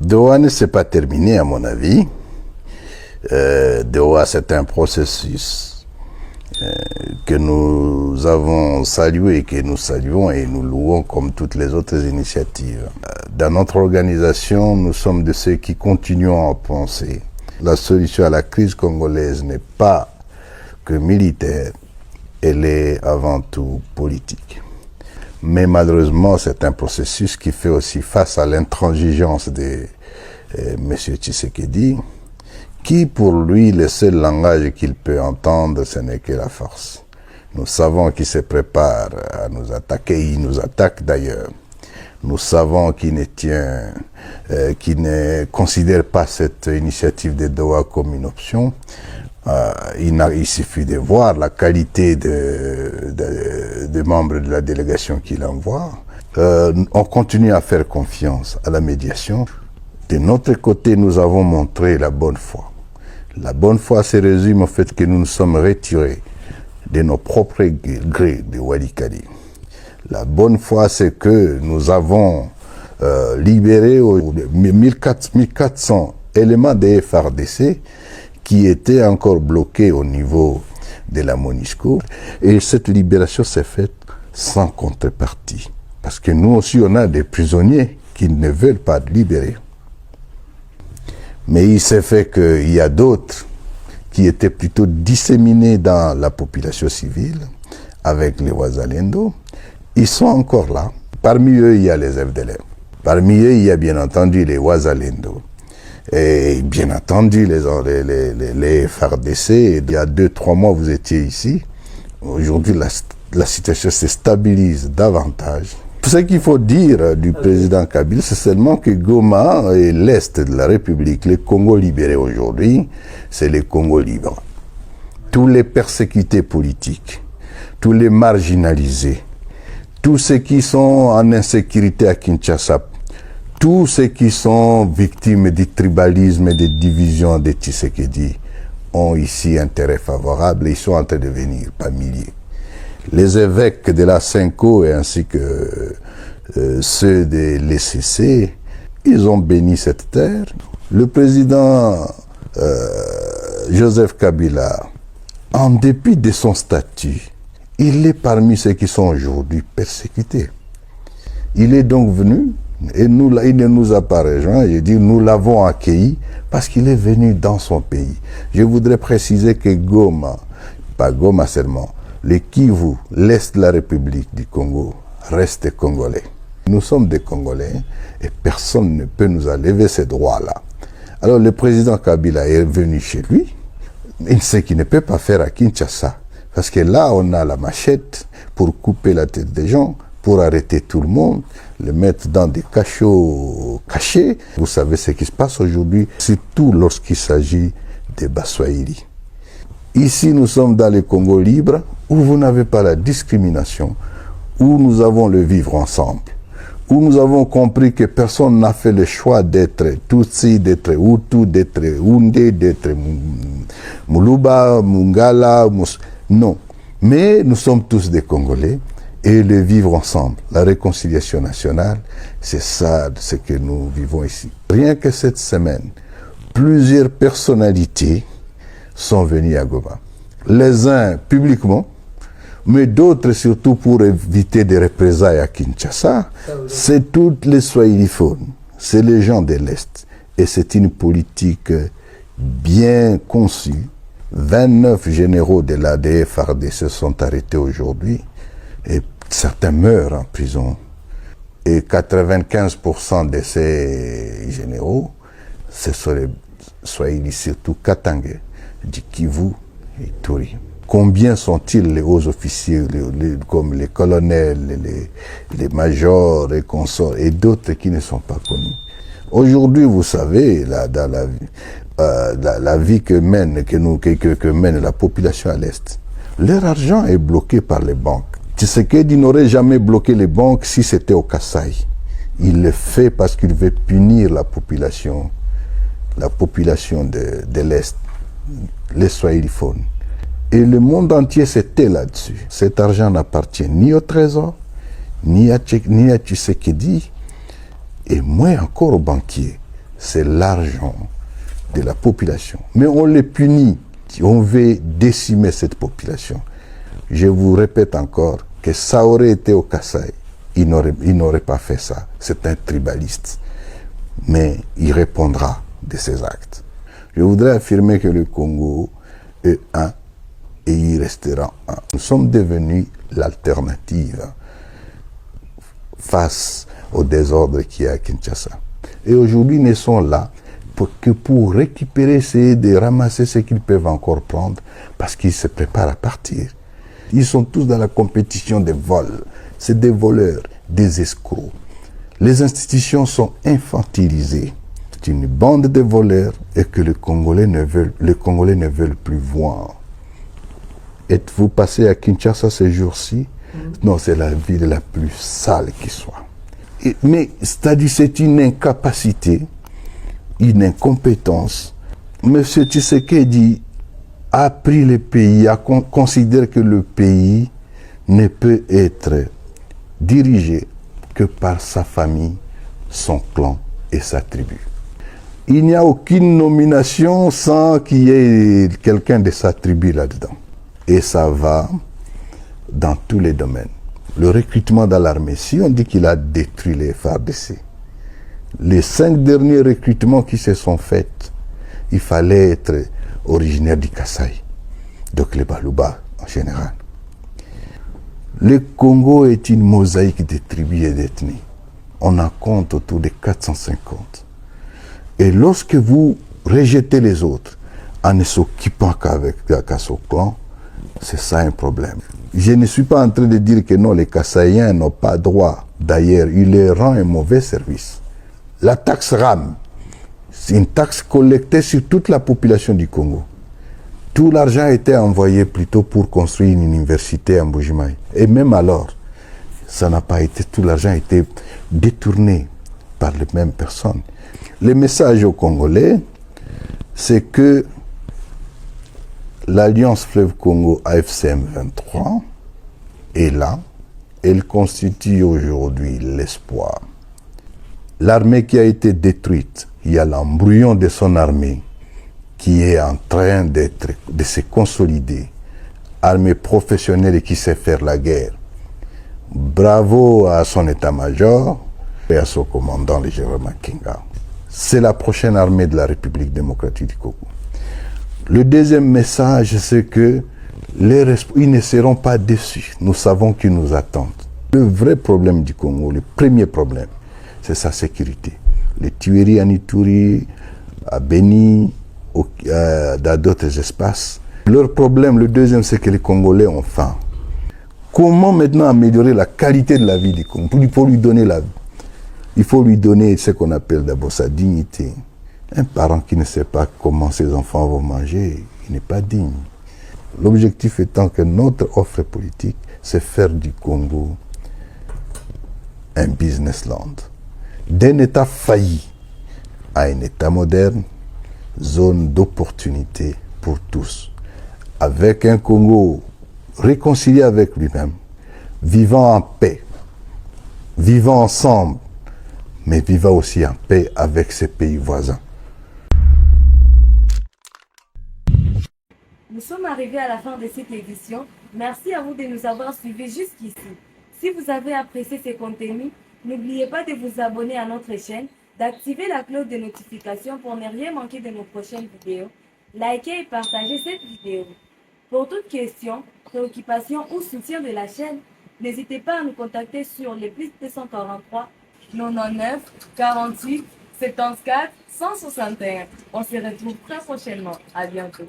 Doha ne s'est pas terminé, à mon avis. Doha, c'est un processus que nous avons salué, que nous saluons et nous louons comme toutes les autres initiatives. Dans notre organisation, nous sommes de ceux qui continuons à penser. La solution à la crise congolaise n'est pas que militaire, elle est avant tout politique. Mais malheureusement, c'est un processus qui fait aussi face à l'intransigeance de M. Tshisekedi, qui pour lui, le seul langage qu'il peut entendre, ce n'est que la force. Nous savons qu'il se prépare à nous attaquer, il nous attaque d'ailleurs. Nous savons qu'il ne considère pas cette initiative de Doha comme une option. Il suffit de voir la qualité des membres de la délégation qu'il envoie. On continue à faire confiance à la médiation. De notre côté, nous avons montré la bonne foi. La bonne foi se résume au fait que nous nous sommes retirés de nos propres grés de Walikale. La bonne foi, c'est que nous avons libéré 1400 éléments des FARDC qui étaient encore bloqués au niveau de la MONUSCO. Et cette libération s'est faite sans contrepartie. Parce que nous aussi, on a des prisonniers qui ne veulent pas libérer. Mais il s'est fait qu'il y a d'autres qui étaient plutôt disséminés dans la population civile, avec les Wazalendo. Ils sont encore là. Parmi eux, il y a les FDLR. Parmi eux, il y a bien entendu les Wazalendo. Et bien entendu, les FARDC. Il y a 2-3 mois, vous étiez ici. Aujourd'hui, la situation se stabilise davantage. Ce qu'il faut dire du président Kabila, c'est seulement que Goma et l'Est de la République, le Congo libéré aujourd'hui, c'est le Congo libre. Tous les persécutés politiques, tous les marginalisés, tous ceux qui sont en insécurité à Kinshasa, tous ceux qui sont victimes du tribalisme et des divisions de Tshisekedi ont ici intérêt favorable et ils sont en train de venir par milliers. Les évêques de la Cinco et ainsi que ceux de l'ECC, ils ont béni cette terre. Le président Joseph Kabila, en dépit de son statut, il est parmi ceux qui sont aujourd'hui persécutés. Il est donc venu, et il ne nous a pas rejoints, je dis nous l'avons accueilli parce qu'il est venu dans son pays. Je voudrais préciser que Goma, pas Goma seulement, le Kivu, l'Est de la République du Congo, reste congolais. Nous sommes des Congolais et personne ne peut nous enlever ces droits-là. Alors le président Kabila est venu chez lui, il sait qu'il ne peut pas faire à Kinshasa, parce que là on a la machette pour couper la tête des gens, pour arrêter tout le monde, le mettre dans des cachots cachés. Vous savez ce qui se passe aujourd'hui, surtout lorsqu'il s'agit des Baswahili. Ici, nous sommes dans le Congo libre, où vous n'avez pas la discrimination, où nous avons le vivre ensemble, où nous avons compris que personne n'a fait le choix d'être Tutsi, d'être Hutu, d'être Houndé, d'être Muluba, Mungala, non. Mais nous sommes tous des Congolais et le vivre ensemble, la réconciliation nationale, c'est ça ce que nous vivons ici. Rien que cette semaine, plusieurs personnalités sont venus à Goma. Les uns publiquement, mais d'autres surtout pour éviter des représailles à Kinshasa. C'est toutes les Swahiliphones, c'est les gens de l'Est. Et c'est une politique bien conçue. 29 généraux de l'ADF-RDC sont arrêtés aujourd'hui et certains meurent en prison. Et 95% de ces généraux, ce sont les Swahili, surtout Katangé, du Kivu et Turi. Combien sont-ils les hauts officiers, comme les colonels, les majors, les consorts et d'autres qui ne sont pas connus? Aujourd'hui, vous savez, dans la vie que mène la population à l'Est, leur argent est bloqué par les banques. Tshisekedi n'aurait jamais bloqué les banques si c'était au Kasaï. Il le fait parce qu'il veut punir la population de l'Est, les Swahiliphones. Et le monde entier s'était là-dessus. Cet argent n'appartient ni au Trésor, ni à Tshisekedi, et moins encore aux banquiers. c'est l'argent de la population. Mais on les punit, on veut décimer cette population. Je vous répète encore que ça aurait été au Kasaï, il n'aurait pas fait ça. C'est un tribaliste. Mais il répondra de ses actes. Je voudrais affirmer que le Congo est un et il restera un. Nous sommes devenus l'alternative face au désordre qu'il y a à Kinshasa. Et aujourd'hui, ils sont là pour récupérer, essayer de ramasser ce qu'ils peuvent encore prendre parce qu'ils se préparent à partir. Ils sont tous dans la compétition des vols. C'est des voleurs, des escrocs. Les institutions sont infantilisées. C'est une bande de voleurs et que les Congolais ne veulent plus voir. Êtes-vous passé à Kinshasa ces jours-ci? Non, c'est la ville la plus sale qui soit. Mais c'est-à-dire c'est une incapacité, une incompétence. Monsieur Tshisekedi a pris le pays, considère que le pays ne peut être dirigé que par sa famille, son clan et sa tribu. Il n'y a aucune nomination sans qu'il y ait quelqu'un de sa tribu là-dedans. Et ça va dans tous les domaines. Le recrutement dans l'armée, si on dit qu'il a détruit les FARDC, les 5 derniers recrutements qui se sont faits, il fallait être originaire du Kasaï, donc les Baluba en général. Le Congo est une mosaïque de tribus et d'ethnies. On en compte autour de 450. Et lorsque vous rejetez les autres en ne s'occupant qu'à son clan, c'est ça un problème. Je ne suis pas en train de dire que non, les Kassaïens n'ont pas droit. D'ailleurs, il leur rend un mauvais service. La taxe RAM, c'est une taxe collectée sur toute la population du Congo. Tout l'argent a été envoyé plutôt pour construire une université à Mbujimaï. Et même alors, ça n'a pas été, tout l'argent a été détourné par les mêmes personnes. Le message aux Congolais, c'est que l'Alliance Fleuve Congo AFCM 23 est là. Elle constitue aujourd'hui l'espoir. L'armée qui a été détruite, il y a l'embryon de son armée qui est en train de se consolider. Armée professionnelle et qui sait faire la guerre. Bravo à son état-major et à son commandant, le général Makenga. C'est la prochaine armée de la République démocratique du Congo. Le deuxième message, c'est que ils ne seront pas déçus. Nous savons qu'ils nous attendent. Le vrai problème du Congo, le premier problème, c'est sa sécurité. Les tueries à Ituri, à Beni, dans d'autres espaces. Leur problème, le deuxième, c'est que les Congolais ont faim. Comment maintenant améliorer la qualité de la vie du Congo? Il faut lui donner il faut lui donner ce qu'on appelle d'abord sa dignité. Un parent qui ne sait pas comment ses enfants vont manger, il n'est pas digne. L'objectif étant que notre offre politique, c'est faire du Congo un business land. D'un État failli à un État moderne, zone d'opportunité pour tous. Avec un Congo réconcilié avec lui-même, vivant en paix, vivant ensemble, mais vivant aussi en paix avec ses pays voisins. Nous sommes arrivés à la fin de cette édition. Merci à vous de nous avoir suivis jusqu'ici. Si vous avez apprécié ces contenus, n'oubliez pas de vous abonner à notre chaîne, d'activer la cloche de notification pour ne rien manquer de nos prochaines vidéos. Likez et partagez cette vidéo. Pour toute question, préoccupation ou soutien de la chaîne, n'hésitez pas à nous contacter sur le +243 99 48 74 161. On se retrouve très prochainement. À bientôt.